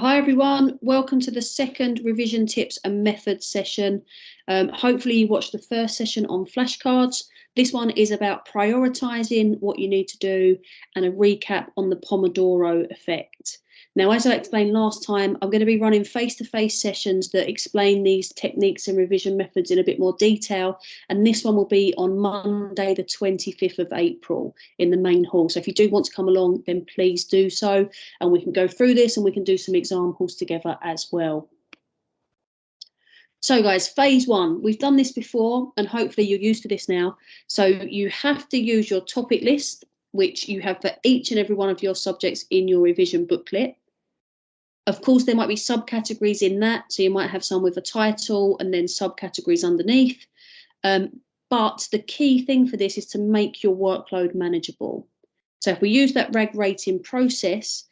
Hi everyone, welcome to the second revision tips and methods session. Hopefully you watched the first session on flashcards. This one is about prioritising what you need to do and a recap on the Pomodoro effect. Now, as I explained last time, I'm going to be running face-to-face sessions that explain these techniques and revision methods in a bit more detail. And this one will be on Monday, the 25th of April in the main hall. So if you do want to come along, then please do so. And we can go through this and we can do some examples together as well. So guys, phase one, we've done this before and hopefully you're used to this now. So you have to use your topic list, which you have for each and every one of your subjects in your revision booklet. Of course, there might be subcategories in that. So you might have some with a title and then subcategories underneath. But the key thing for this is to make your workload manageable. So if we use that RAG rating process,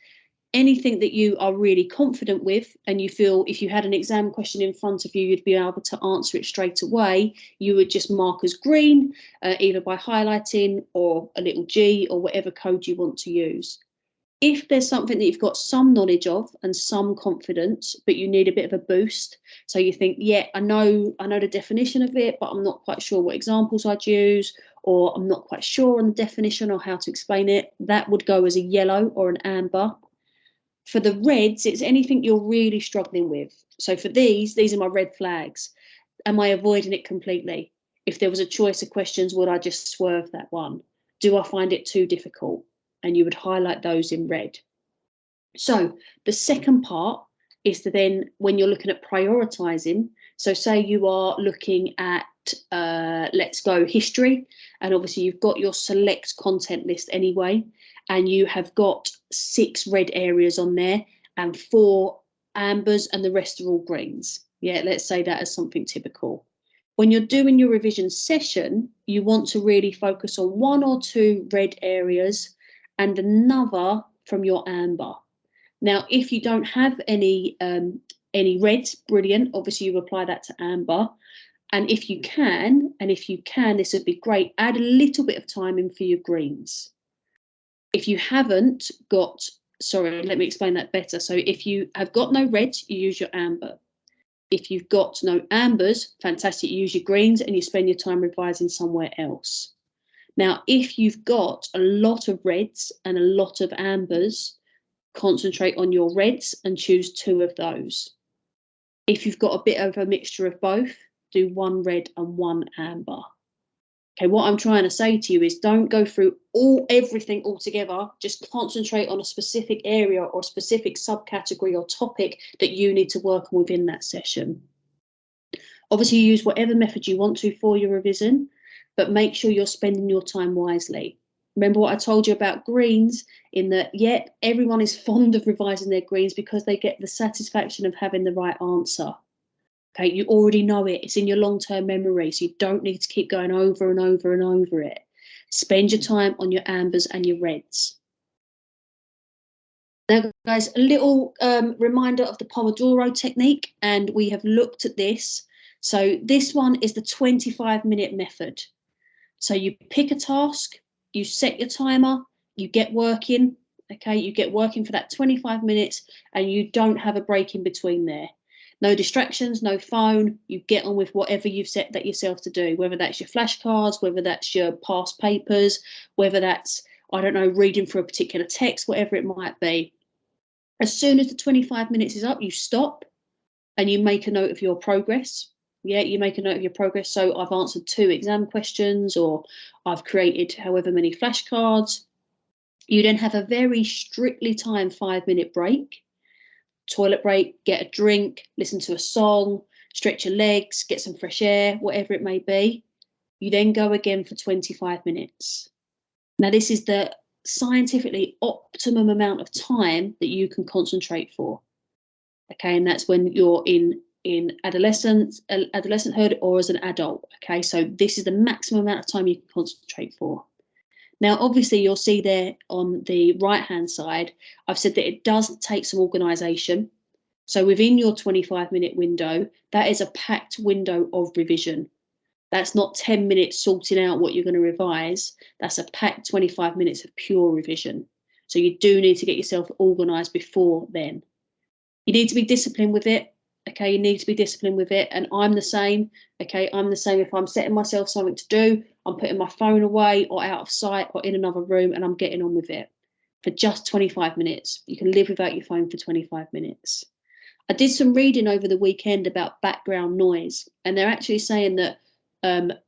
anything that you are really confident with and you feel if you had an exam question in front of you, you'd be able to answer it straight away, you would just mark as green, either by highlighting or a little G or whatever code you want to use. If there's something that you've got some knowledge of and some confidence, but you need a bit of a boost, so you think, yeah, I know the definition of it, but I'm not quite sure what examples I'd use, or I'm not quite sure on the definition or how to explain it, that would go as a yellow or an amber. For the reds, it's anything you're really struggling with. So for these are my red flags. Am I avoiding it completely? If there was a choice of questions, would I just swerve that one? Do I find it too difficult? And you would highlight those in red. So the second part is to then, when you're looking at prioritizing, so say you are looking at, let's go history, and obviously you've got your select content list anyway, and you have got 6 red areas on there and 4 ambers and the rest are all greens. Yeah, let's say that as something typical. When you're doing your revision session, you want to really focus on 1 or 2 red areas and another from your amber. Now, if you don't have any reds, brilliant. Obviously, you apply that to amber. And if you can, this would be great, add a little bit of time in for your greens. If you haven't got, sorry, let me explain that better. So if you have got no reds, you use your amber. If you've got no ambers, fantastic, you use your greens and you spend your time revising somewhere else. Now, if you've got a lot of reds and a lot of ambers, concentrate on your reds and choose 2 of those. If you've got a bit of a mixture of both, do 1 red and 1 amber. Okay, what I'm trying to say to you is don't go through everything all together. Just concentrate on a specific area or specific subcategory or topic that you need to work on within that session. Obviously, use whatever method you want to for your revision, but make sure you're spending your time wisely. Remember what I told you about greens, in that, yeah, everyone is fond of revising their greens because they get the satisfaction of having the right answer. Okay, you already know it. It's in your long-term memory, so you don't need to keep going over and over and over it. Spend your time on your ambers and your reds. Now, guys, a little reminder of the Pomodoro technique, and we have looked at this. So this one is the 25-minute method. So you pick a task, you set your timer, you get working, okay? You get working for that 25 minutes and you don't have a break in between there. No distractions, no phone, you get on with whatever you've set that yourself to do, whether that's your flashcards, whether that's your past papers, whether that's, I don't know, reading for a particular text, whatever it might be. As soon as the 25 minutes is up, you stop and you make a note of your progress. Yeah, you make a note of your progress. So I've answered 2 exam questions, or I've created however many flashcards. You then have a very strictly timed 5-minute break. Toilet break, get a drink, listen to a song, stretch your legs, get some fresh air, whatever it may be. You then go again for 25 minutes. Now, this is the scientifically optimum amount of time that you can concentrate for. Okay, and that's when you're in adolescenthood or as an adult. Okay, so this is the maximum amount of time you can concentrate for. Now, obviously, you'll see there on the right-hand side, I've said that it does take some organisation. So within your 25-minute window, that is a packed window of revision. That's not 10 minutes sorting out what you're going to revise. That's a packed 25 minutes of pure revision. So you do need to get yourself organised before then. You need to be disciplined with it. Okay, you need to be disciplined with it. And I'm the same. Okay, I'm the same. If I'm setting myself something to do, I'm putting my phone away or out of sight or in another room, and I'm getting on with it for just 25 minutes. You can live without your phone for 25 minutes. I did some reading over the weekend about background noise, and they're actually saying that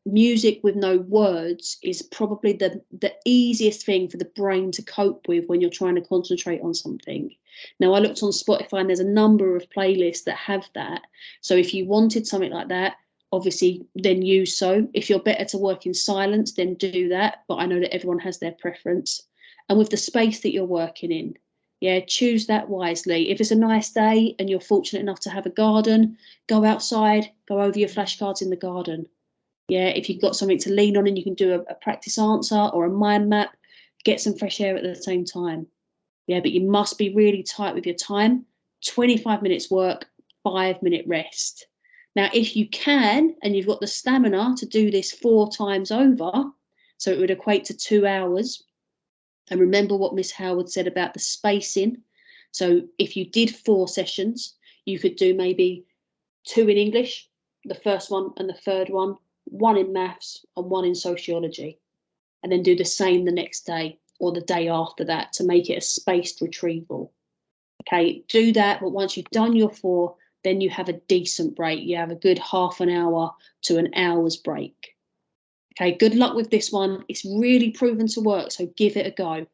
music with no words is probably the easiest thing for the brain to cope with when you're trying to concentrate on something. Now, I looked on Spotify and there's a number of playlists that have that. So if you wanted something like that, obviously then use so. If you're better to work in silence, then do that. But I know that everyone has their preference. And with the space that you're working in, yeah, choose that wisely. If it's a nice day and you're fortunate enough to have a garden, go outside, go over your flashcards in the garden. Yeah, if you've got something to lean on and you can do a practice answer or a mind map, get some fresh air at the same time. Yeah, but you must be really tight with your time. 25 minutes work, 5-minute rest. Now, if you can, and you've got the stamina to do this 4 times over, so it would equate to 2 hours. And remember what Miss Howard said about the spacing. So if you did 4 sessions, you could do maybe 2 in English, the first one and the third one, 1 in maths and 1 in sociology, and then do the same the next day or the day after that to make it a spaced retrieval. Okay, do that, but once you've done your 4, then you have a decent break. You have a good half an hour to an hour's break. Okay, good luck with this one. It's really proven to work, so give it a go.